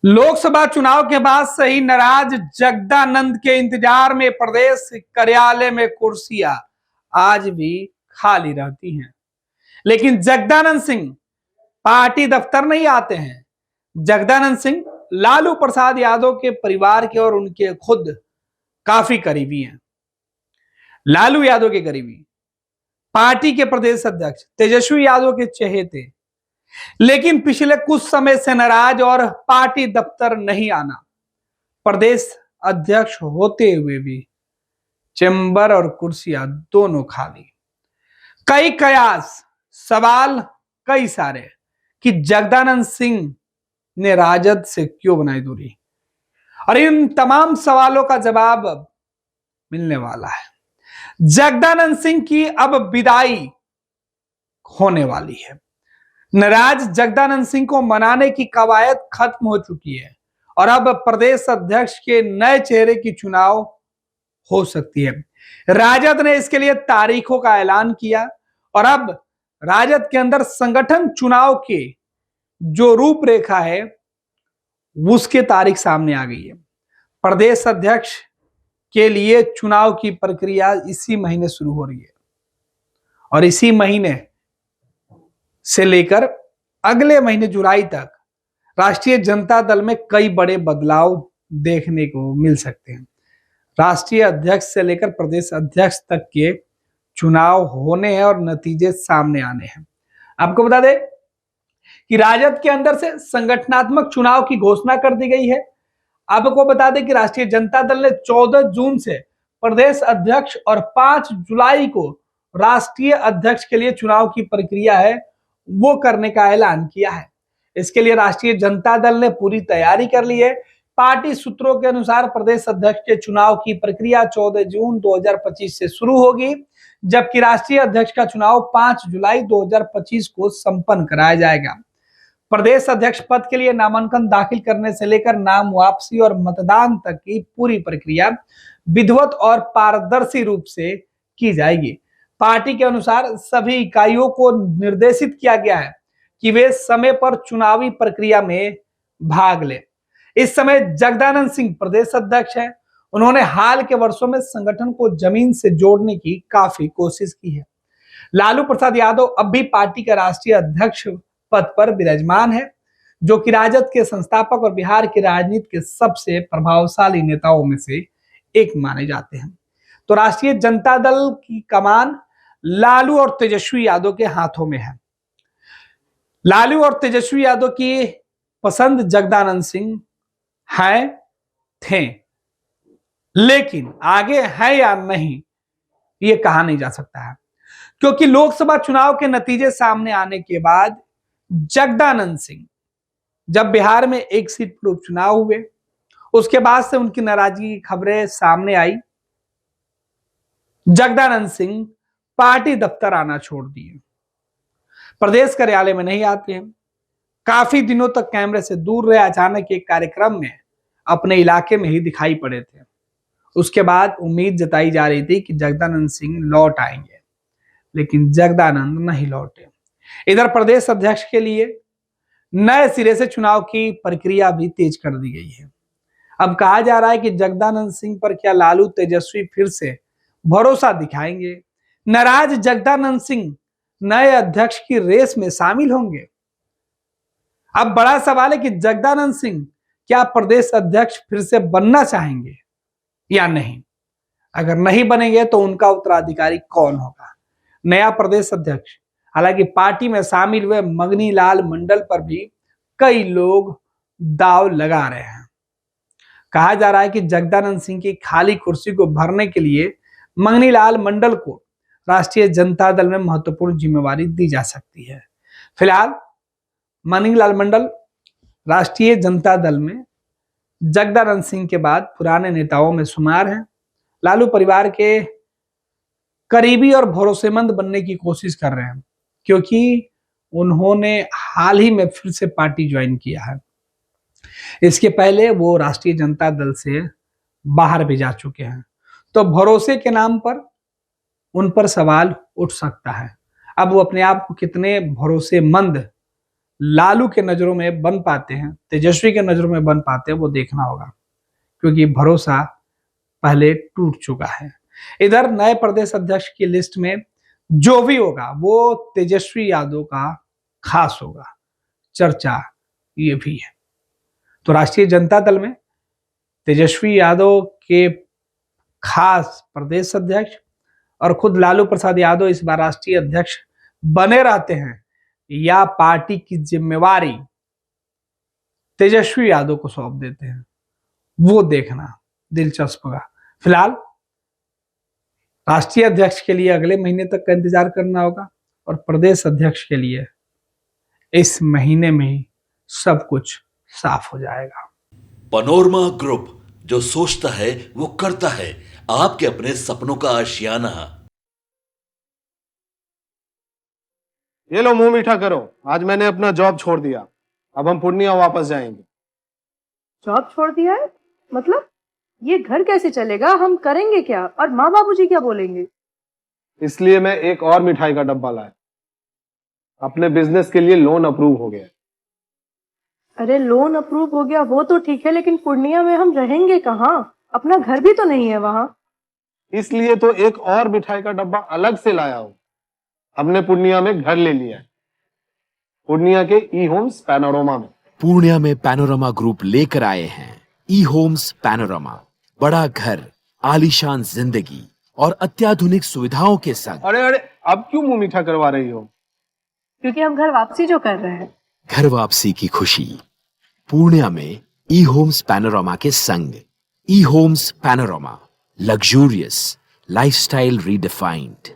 लोकसभा चुनाव के बाद से ही नाराज जगदानंद के इंतजार में प्रदेश कार्यालय में कुर्सियां आज भी खाली रहती हैं। लेकिन जगदानंद सिंह पार्टी दफ्तर नहीं आते हैं। जगदानंद सिंह लालू प्रसाद यादव के परिवार के और उनके खुद काफी करीबी हैं। लालू यादव के करीबी, पार्टी के प्रदेश अध्यक्ष तेजस्वी यादव के चहेते, लेकिन पिछले कुछ समय से नाराज और पार्टी दफ्तर नहीं आना। प्रदेश अध्यक्ष होते हुए भी चेंबर और कुर्सियां दोनों खाली। कई कयास, सवाल कई सारे कि जगदानंद सिंह ने राजद से क्यों बनाई दूरी, और इन तमाम सवालों का जवाब मिलने वाला है। जगदानंद सिंह की अब विदाई होने वाली है। नाराज जगदानंद सिंह को मनाने की कवायद खत्म हो चुकी है और अब प्रदेश अध्यक्ष के नए चेहरे की चुनाव हो सकती है। राजद ने इसके लिए तारीखों का ऐलान किया और अब राजद के अंदर संगठन चुनाव के जो रूपरेखा है उसके तारीख सामने आ गई है। प्रदेश अध्यक्ष के लिए चुनाव की प्रक्रिया इसी महीने शुरू हो रही है और इसी महीने से लेकर अगले महीने जुलाई तक राष्ट्रीय जनता दल में कई बड़े बदलाव देखने को मिल सकते हैं। राष्ट्रीय अध्यक्ष से लेकर प्रदेश अध्यक्ष तक के चुनाव होने हैं और नतीजे सामने आने हैं। आपको बता दें कि राजद के अंदर से संगठनात्मक चुनाव की घोषणा कर दी गई है। आपको बता दें कि राष्ट्रीय जनता दल ने 14 जून से प्रदेश अध्यक्ष और 5 जुलाई को राष्ट्रीय अध्यक्ष के लिए चुनाव की प्रक्रिया है वो करने का ऐलान किया है। इसके लिए राष्ट्रीय जनता दल ने पूरी तैयारी कर ली है। पार्टी सूत्रों के अनुसार प्रदेश अध्यक्ष के चुनाव की प्रक्रिया 14 जून 2025 से शुरू होगी, जबकि राष्ट्रीय अध्यक्ष का चुनाव 5 जुलाई 2025 को संपन्न कराया जाएगा। प्रदेश अध्यक्ष पद के लिए नामांकन दाखिल करने से लेकर नाम वापसी और मतदान तक की पूरी प्रक्रिया विधिवत और पारदर्शी रूप से की जाएगी। पार्टी के अनुसार सभी इकाइयों को निर्देशित किया गया है कि वे समय पर चुनावी प्रक्रिया में भाग लें। इस समय जगदानंद सिंह प्रदेश अध्यक्ष हैं। उन्होंने हाल के वर्षों में संगठन को जमीन से जोड़ने की काफी कोशिश की है। लालू प्रसाद यादव अब भी पार्टी का राष्ट्रीय अध्यक्ष पद पर विराजमान है, जो कि राजद के संस्थापक और बिहार की राजनीति के सबसे प्रभावशाली नेताओं में से एक माने जाते हैं। तो राष्ट्रीय जनता दल की कमान लालू और तेजस्वी यादव के हाथों में है। लालू और तेजस्वी यादव की पसंद जगदानंद सिंह हैं, थे, लेकिन आगे है या नहीं ये कहा नहीं जा सकता है, क्योंकि लोकसभा चुनाव के नतीजे सामने आने के बाद जगदानंद सिंह जब बिहार में एक सीट पर उपचुनाव हुए, उसके बाद से उनकी नाराजगी की खबरें सामने आई। जगदानंद सिंह पार्टी दफ्तर आना छोड़ दिए, प्रदेश कार्यालय में नहीं आते हैं, काफी दिनों तक कैमरे से दूर रहे। अचानक एक कार्यक्रम में अपने इलाके में ही दिखाई पड़े थे। उसके बाद उम्मीद जताई जा रही थी कि जगदानंद सिंह लौट आएंगे, लेकिन जगदानंद नहीं लौटे। इधर प्रदेश अध्यक्ष के लिए नए सिरे से चुनाव की प्रक्रिया भी तेज कर दी गई है। अब कहा जा रहा है कि जगदानंद सिंह पर क्या लालू तेजस्वी फिर से भरोसा दिखाएंगे? नाराज जगदानंद सिंह नए अध्यक्ष की रेस में शामिल होंगे? अब बड़ा सवाल है कि जगदानंद सिंह क्या प्रदेश अध्यक्ष फिर से बनना चाहेंगे या नहीं। अगर नहीं बनेंगे तो उनका उत्तराधिकारी कौन होगा? नया प्रदेश अध्यक्ष, हालांकि पार्टी में शामिल हुए मंगनी लाल मंडल पर भी कई लोग दाव लगा रहे हैं। कहा जा रहा है कि जगदानंद सिंह की खाली कुर्सी को भरने के लिए मंगनी लाल मंडल को राष्ट्रीय जनता दल में महत्वपूर्ण जिम्मेवारी दी जा सकती है। फिलहाल मंगनी लाल मंडल राष्ट्रीय जनता दल में जगदानंद सिंह के बाद पुराने नेताओं में शुमार हैं। लालू परिवार के करीबी और भरोसेमंद बनने की कोशिश कर रहे हैं, क्योंकि उन्होंने हाल ही में फिर से पार्टी ज्वाइन किया है। इसके पहले वो राष्ट्रीय जनता दल से बाहर भी जा चुके हैं, तो भरोसे के नाम पर उन पर सवाल उठ सकता है। अब वो अपने आप को कितने भरोसेमंद लालू के नजरों में बन पाते हैं, तेजस्वी के नजरों में बन पाते हैं, वो देखना होगा, क्योंकि भरोसा पहले टूट चुका है। इधर नए प्रदेश अध्यक्ष की लिस्ट में जो भी होगा वो तेजस्वी यादव का खास होगा, चर्चा ये भी है। तो राष्ट्रीय जनता दल में तेजस्वी यादव के खास प्रदेश अध्यक्ष और खुद लालू प्रसाद यादव इस बार राष्ट्रीय अध्यक्ष बने रहते हैं या पार्टी की जिम्मेवारी तेजस्वी यादव को सौंप देते हैं, वो देखना दिलचस्प होगा। फिलहाल राष्ट्रीय अध्यक्ष के लिए अगले महीने तक का इंतजार करना होगा और प्रदेश अध्यक्ष के लिए इस महीने में ही सब कुछ साफ हो जाएगा। पैनोरमा ग्रुप, जो सोचता है वो करता है। आपके अपने सपनों का आशियाना। ये लो मुंह मीठा करो, आज मैंने अपना जॉब छोड़ दिया, अब हम पूर्णिया वापस जाएंगे। जॉब छोड़ दिया है? मतलब ये घर कैसे चलेगा? हम करेंगे क्या? और माँ बाबूजी क्या बोलेंगे? इसलिए मैं एक और मिठाई का डब्बा लाया। अपने बिजनेस के लिए लोन अप्रूव हो गया। अरे लोन अप्रूव हो गया वो तो ठीक है, लेकिन पूर्णिया में हम रहेंगे कहाँ? अपना घर भी तो नहीं है वहां। इसलिए तो एक और मिठाई का डब्बा अलग से लाया हूं। हमने पूर्णिया में घर ले लिया है, पूर्णिया के ई होम्स पैनोरमा में। पूर्णिया में पैनोरमा ग्रुप लेकर आए हैं ई होम्स पैनोरमा। बड़ा घर, आलीशान जिंदगी और अत्याधुनिक सुविधाओं के संग। अरे अरे, अब क्यों मुंह मीठा करवा रही हो? क्योंकि हम घर वापसी जो कर रहे हैं। घर वापसी की खुशी पूर्णिया में ई होम्स पैनोरमा के संग। ई Homes Panorama, luxurious lifestyle redefined.